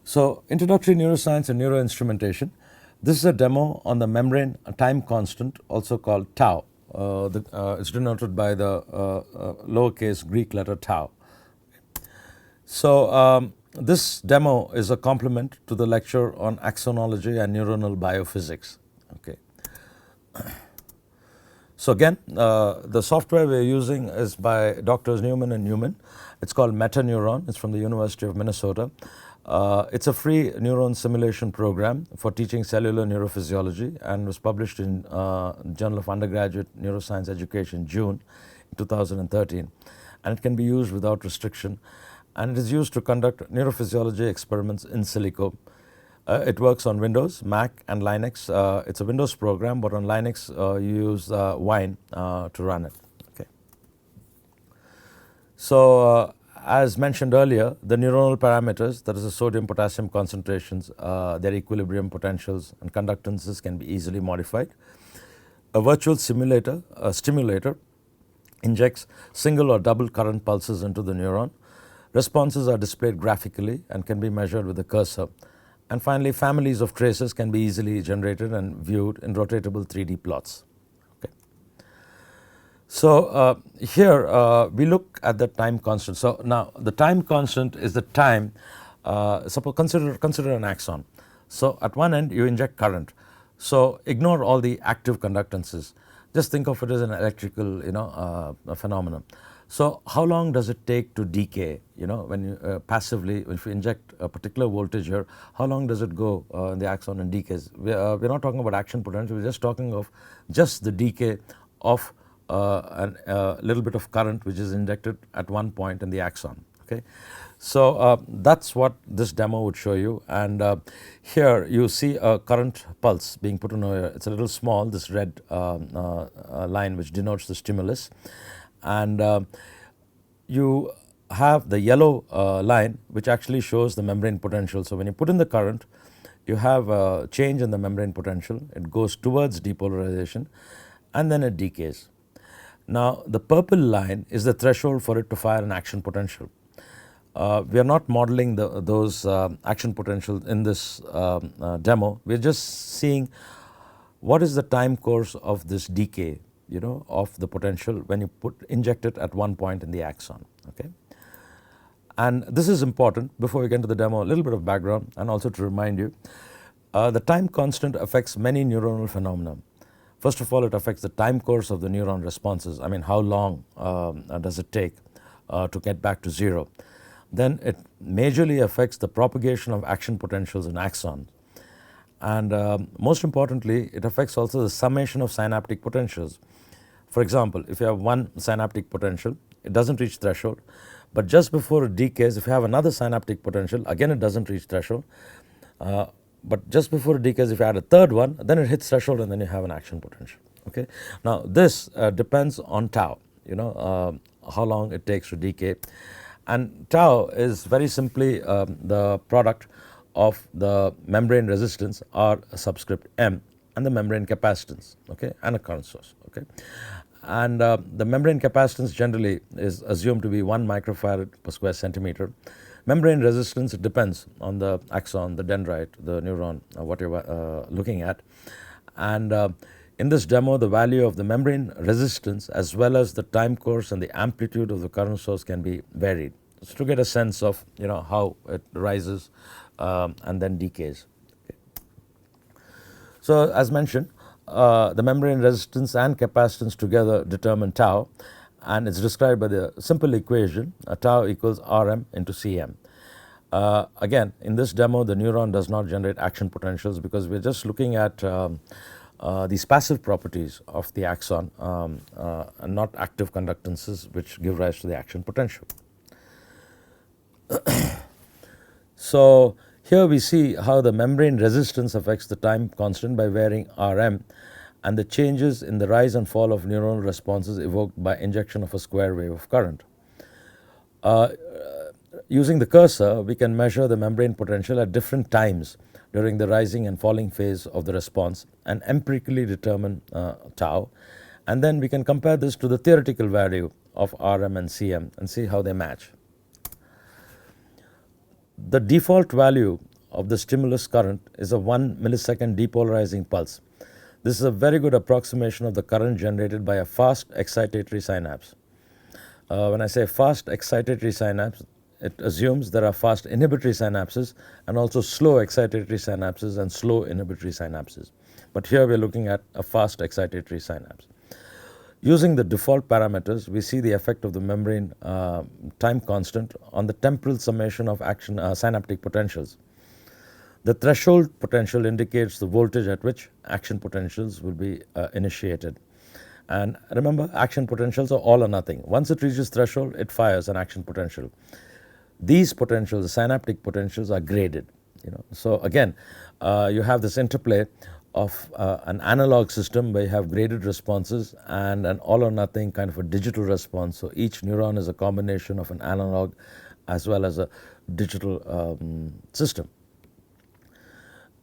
So, introductory neuroscience and neuroinstrumentation. This is a demo on the membrane time constant, also called tau. It's denoted by the lowercase Greek letter tau. So, this demo is a complement to the lecture on axonology and neuronal biophysics. Okay. So again, the software we're using is by Doctors Newman and Newman. It's called Neuron. It's from the University of Minnesota. It's a free neuron simulation program for teaching cellular neurophysiology and was published in Journal of Undergraduate Neuroscience Education, June 2013. And it can be used without restriction. And it is used to conduct neurophysiology experiments in silico. It works on Windows, Mac, and Linux. It's a Windows program, but on Linux you use Wine to run it. Okay. So as mentioned earlier, the neuronal parameters, that is the sodium-potassium concentrations, their equilibrium potentials and conductances can be easily modified. A virtual stimulator injects single or double current pulses into the neuron. Responses are displayed graphically and can be measured with a cursor. And finally, families of traces can be easily generated and viewed in rotatable 3D plots. Okay. So here we look at the time constant. So now the time constant is the time. Suppose consider an axon. So at one end you inject current. So ignore all the active conductances. Just think of it as an electrical, phenomenon. So how long does it take to decay? When you passively, if you inject a particular voltage here, how long does it go in the axon and decays? We're not talking about action potential. We're just talking of just the decay of a little bit of current which is injected at one point in the axon. Okay, so that's what this demo would show you. And here you see a current pulse being put in here. It's a little small. This red line which denotes the stimulus. And you have the yellow line which actually shows the membrane potential. So when you put in the current, you have a change in the membrane potential. It goes towards depolarization and then it decays. Now the purple line is the threshold for it to fire an action potential. We are not modeling those action potentials in this demo. We are just seeing what is the time course of this decay, of the potential when you inject it at one point in the axon. Okay. And this is important. Before we get into the demo, a little bit of background and also to remind you, the time constant affects many neuronal phenomena. First of all, it affects the time course of the neuron responses. I mean, how long does it take to get back to zero? Then it majorly affects the propagation of action potentials in axons. And most importantly, it affects also the summation of synaptic potentials. For example, if you have one synaptic potential, it doesn't reach threshold, but just before it decays, if you have another synaptic potential, again it doesn't reach threshold, but just before it decays, if you add a third one, then it hits threshold and then you have an action potential. Okay. Now this depends on tau, how long it takes to decay. And tau is very simply the product of the membrane resistance R subscript M and the membrane capacitance, okay, and a current source. Okay. And the membrane capacitance generally is assumed to be 1 microfarad per square centimeter. Membrane resistance, it depends on the axon, the dendrite, the neuron, what you're looking at. And in this demo, the value of the membrane resistance as well as the time course and the amplitude of the current source can be varied. So to get a sense of how it rises and then decays. Okay. So as mentioned, the membrane resistance and capacitance together determine tau, and it's described by the simple equation tau equals Rm into Cm. Again, in this demo, the neuron does not generate action potentials because we're just looking at these passive properties of the axon and not active conductances which give rise to the action potential. So here we see how the membrane resistance affects the time constant by varying Rm and the changes in the rise and fall of neuronal responses evoked by injection of a square wave of current. Using the cursor, we can measure the membrane potential at different times during the rising and falling phase of the response and empirically determine tau, and then we can compare this to the theoretical value of Rm and Cm and see how they match. The default value of the stimulus current is a 1 millisecond depolarizing pulse. This is a very good approximation of the current generated by a fast excitatory synapse. When I say fast excitatory synapse, it assumes there are fast inhibitory synapses and also slow excitatory synapses and slow inhibitory synapses. But here we are looking at a fast excitatory synapse. Using the default parameters, we see the effect of the membrane time constant on the temporal summation of action synaptic potentials. The threshold potential indicates the voltage at which action potentials will be initiated. And remember, action potentials are all or nothing. Once it reaches threshold, it fires an action potential. These potentials, the synaptic potentials, are graded. So again, you have this interplay of an analog system where you have graded responses and an all or nothing kind of a digital response. So each neuron is a combination of an analog as well as a digital system.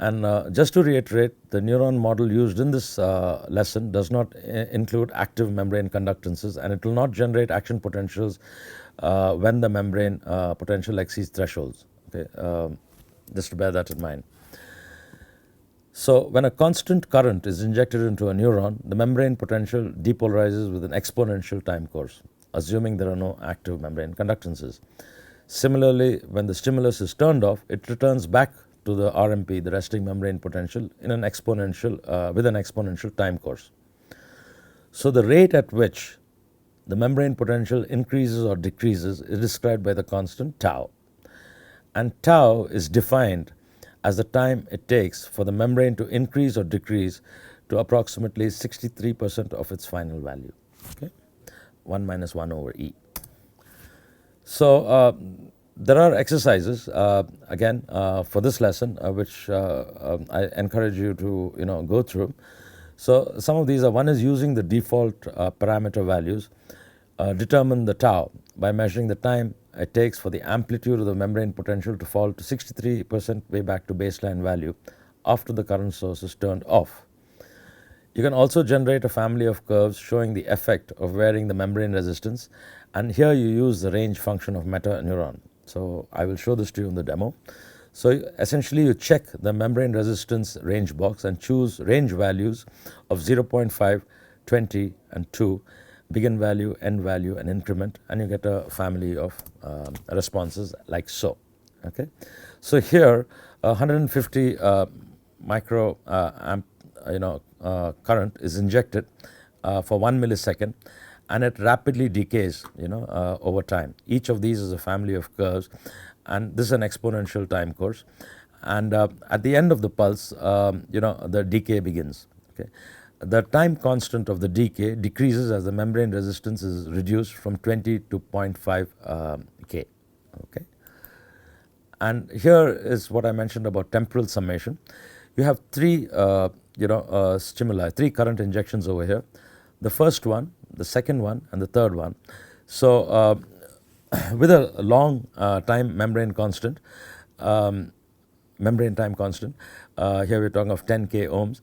And just to reiterate, the neuron model used in this lesson does not include active membrane conductances, and it will not generate action potentials when the membrane potential exceeds thresholds. Okay, just to bear that in mind. So when a constant current is injected into a neuron, the membrane potential depolarizes with an exponential time course, assuming there are no active membrane conductances. Similarly, when the stimulus is turned off, it returns back to the RMP, the resting membrane potential, in an exponential with an exponential time course. So the rate at which the membrane potential increases or decreases is described by the constant tau. And tau is defined as the time it takes for the membrane to increase or decrease to approximately 63% of its final value. Okay? 1 minus 1 over E. So there are exercises again for this lesson which I encourage you to go through. So some of these are, one is using the default parameter values, determine the tau by measuring the time it takes for the amplitude of the membrane potential to fall to 63% way back to baseline value after the current source is turned off. You can also generate a family of curves showing the effect of varying the membrane resistance, and here you use the range function of meta-neuron. So I will show this to you in the demo. So essentially you check the membrane resistance range box and choose range values of 0.5, 20 and 2, begin value, end value and increment, and you get a family of responses like so. Okay, so here 150 micro amp current is injected for 1 millisecond, and it rapidly decays over time. Each of these is a family of curves, and this is an exponential time course, and at the end of the pulse the decay begins. Okay, the time constant of the decay decreases as the membrane resistance is reduced from 20 to 0.5 K. Okay, and here is what I mentioned about temporal summation. You have three stimuli, three current injections over here. The first one, the second one and the third one. So with a long time membrane constant, membrane time constant, here we're talking of 10K ohms,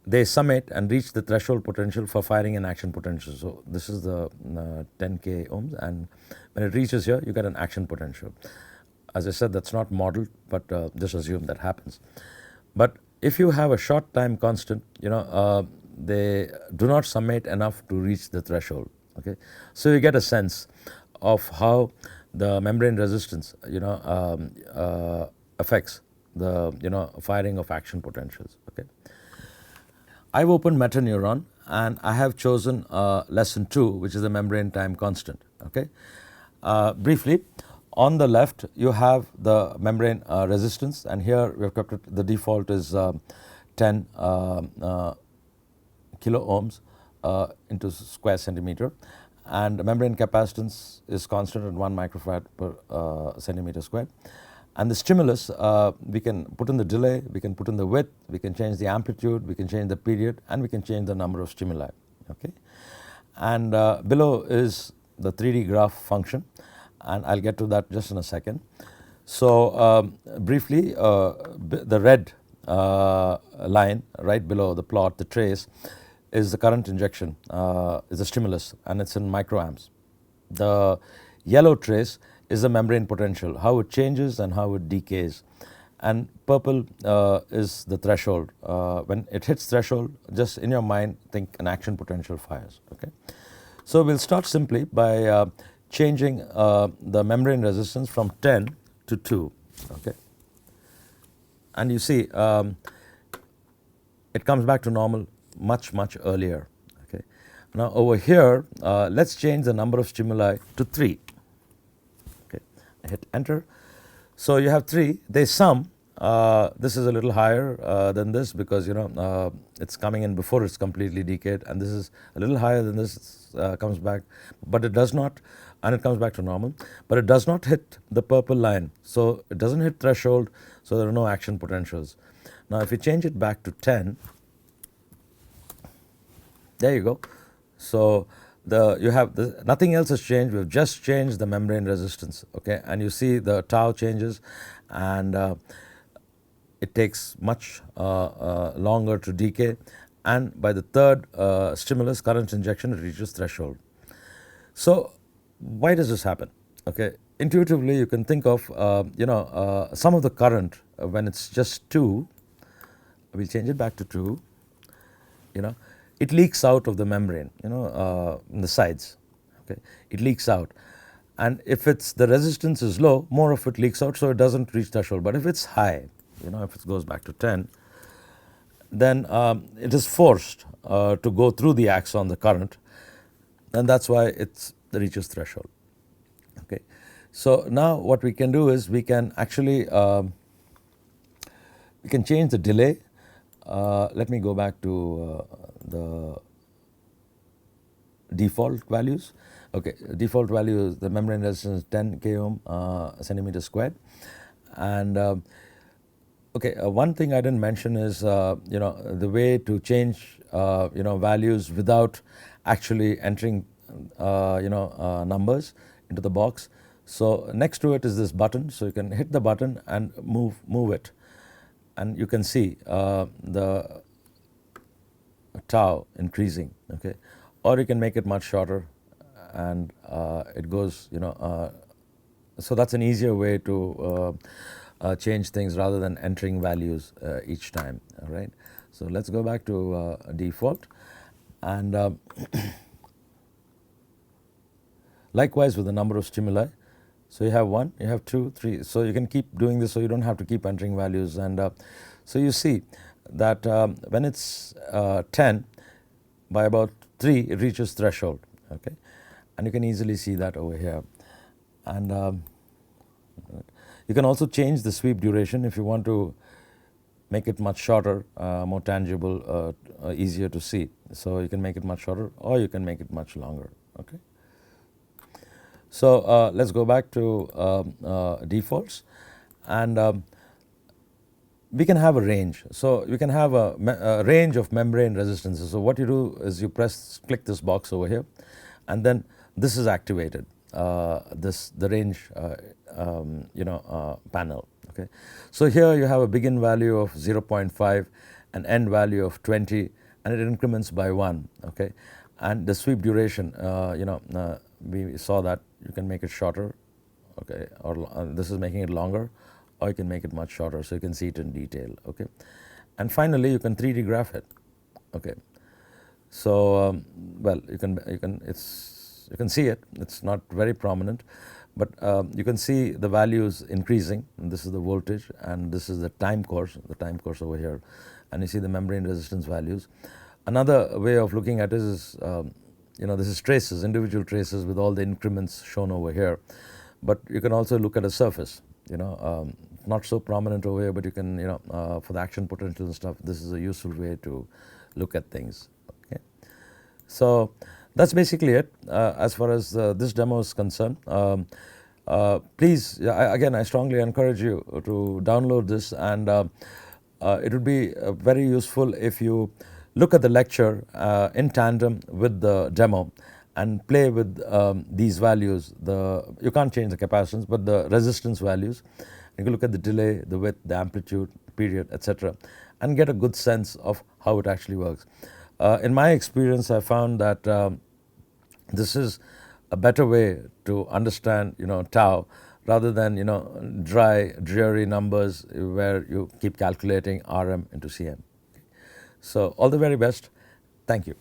they summate and reach the threshold potential for firing an action potential. So this is the 10K ohms, and when it reaches here you get an action potential. As I said, that's not modeled, but just assume that happens. But if you have a short time constant, they do not summate enough to reach the threshold. Okay, so you get a sense of how the membrane resistance affects the firing of action potentials. Okay, I've opened meta-neuron and I have chosen lesson 2, which is the membrane time constant. Okay, briefly, on the left you have the membrane resistance, and here we have kept it, the default is 10 kilo ohms into square centimeter, and the membrane capacitance is constant at 1 microfarad per centimeter squared. And the stimulus, we can put in the delay, we can put in the width, we can change the amplitude, we can change the period, and we can change the number of stimuli. Okay, and below is the 3D graph function, and I'll get to that just in a second. So briefly, the red line right below the plot, the trace, is the current injection, is the stimulus, and it's in microamps. The yellow trace is the membrane potential, how it changes and how it decays. and purple is the threshold. When it hits threshold, just in your mind think an action potential fires. Okay, so we'll start simply by changing the membrane resistance from 10 to 2. Okay, and you see it comes back to normal much earlier. Okay, now over here let's change the number of stimuli to 3. Okay, I hit enter. So you have 3, they sum. This is a little higher than this because it's coming in before it's completely decayed, and this is a little higher than this, comes back, but it does not, and it comes back to normal, but it does not hit the purple line, so it doesn't hit threshold, so there are no action potentials. Now if you change it back to 10, there you go. So you have nothing else has changed. We've just changed the membrane resistance. Okay, and you see the tau changes, and it takes much longer to decay, and by the third stimulus current injection it reaches threshold. So why does this happen? Okay, intuitively you can think of some of the current when it's just 2. We'll change it back to 2. It leaks out of the membrane, in the sides. Okay, it leaks out, and if the resistance is low, more of it leaks out, so it doesn't reach threshold. But if it's high, if it goes back to 10, then it is forced to go through the axon, the current, and that's why it reaches threshold. Okay, so now what we can do is we can actually we can change the delay. Let me go back to the default values. Okay, default value is the membrane resistance 10 k ohm centimeter squared, and okay, one thing I didn't mention is the way to change values without actually entering numbers into the box. So next to it is this button, so you can hit the button and move it, and you can see the tau increasing. Okay, or you can make it much shorter, and it goes so that's an easier way to change things rather than entering values each time. All right, so let's go back to default, and likewise with the number of stimuli. So you have 1, you have 2, 3, so you can keep doing this, so you don't have to keep entering values. And so you see that when it's 10, by about 3 it reaches threshold. Okay, and you can easily see that over here. And you can also change the sweep duration if you want to make it much shorter, more tangible, easier to see. So you can make it much shorter, or you can make it much longer. Okay, so let's go back to defaults, and we can have a range. So you can have a range of membrane resistances. So what you do is you click this box over here, and then this is activated, the range panel. Okay, so here you have a begin value of 0.5, an end value of 20, and it increments by 1. Okay, and the sweep duration, we saw that you can make it shorter. Okay, or this is making it longer, or you can make it much shorter, so you can see it in detail. Okay, and finally you can 3D graph it. Okay, so well, you can see it. It's not very prominent, but you can see the values increasing. And this is the voltage, and this is the time course over here, and you see the membrane resistance values. Another way of looking at it is this is traces, individual traces with all the increments shown over here. But you can also look at a surface, not so prominent over here, but you can, for the action potential and stuff, this is a useful way to look at things. Okay, so that's basically it as far as this demo is concerned. Please, again, I strongly encourage you to download this, and it would be very useful if you look at the lecture in tandem with the demo and play with these values. You can't change the capacitance, but the resistance values. You can look at the delay, the width, the amplitude, period, etc., and get a good sense of how it actually works. In my experience, I found that this is a better way to understand tau rather than dry, dreary numbers where you keep calculating RM into CM. So all the very best. Thank you.